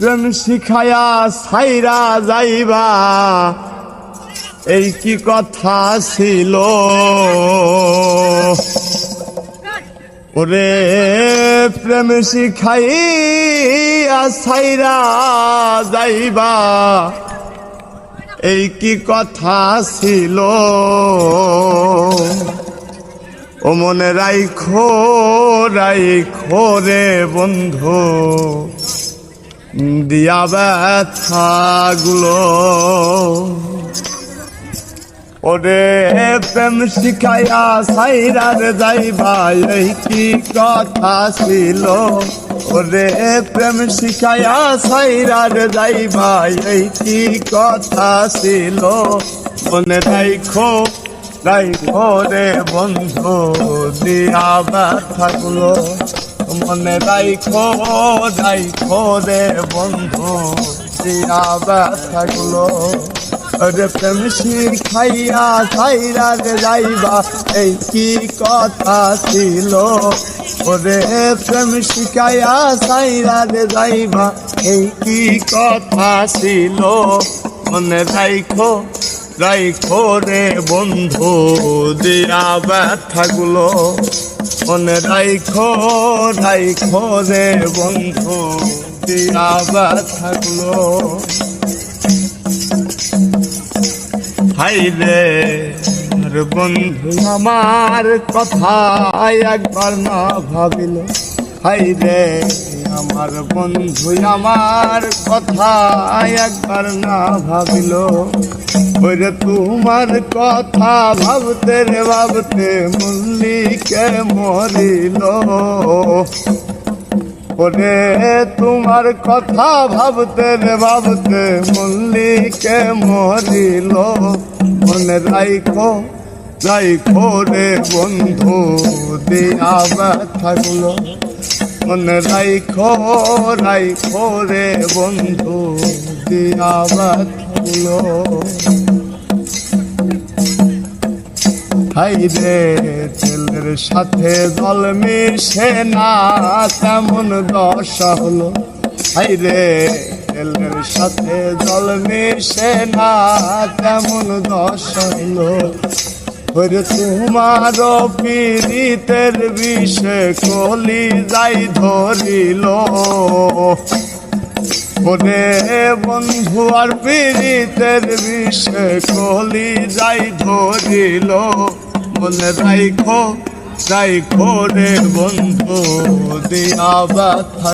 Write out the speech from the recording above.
প্রেম শিখায়া ছাইরা যাইবা এই কি কথা ছিল ওরে প্রেম শিখাইয়া ছাইরা যাইবা এই কি কথা ছিল ও মনে রাইখো রাইখো রে বন্ধু দিয়া ব্যথাগুলো ওরে প্রেম শিখাইয়া ছাইরার যাইবা এই কি কথা ছিল ওরে প্রেম শিখাইয়া ছাইরার যাইবা এই কি কথা ছিল মনে রাইখো রাইখো রে বন্ধু দিয়া ব্যথাগুলো মনে রাইখো রাইখো রে বন্ধু দিয়া ব্যথাগুলো ওরে প্রেম শিখাইয়া ছাইরার যাইবা এই কি কথা ছিল ওরে প্রেম শিখাইয়া ছাইরার যাইবা এই কি কথা ছিল মনে রাইখো রাইখো রে বন্ধু দিয়া ব্যথাগুলো মনে রাইখো রাইখো রে বন্ধু দিয়া ব্যথাগুলো হাই রে বন্ধু আমার কথা একবার না ভাবিল হাই রে আমার বন্ধু আমার কথা একবার না ভাবিল ওরে তোমার কথা ভাবতে রে ভাবতে মল্লিকে মরিল ওরে তোমার কথা ভাবতে রে ভাবতে মল্লিকে মরিল মনে রাইখো রাইখো রে বন্ধু দিয়া ব্যথাগুলো মনে রাইখো রাইখো রে বন্ধু দিয়া ব্যথাগুলো হাই রে তেলের সাথে জল মিশে না তেমন দশা হলো হাই রে তেলের সাথে জল মিশে না তেমন দশা হলো ওরে তোমার পীড়িতের বিষে কলি যাই ধরিল ওরে বন্ধু আর পীড়িতের বিষে কলি যাই ধরিল মনে রাইখো রাইখো রে বন্ধু দিয়া ব্যথা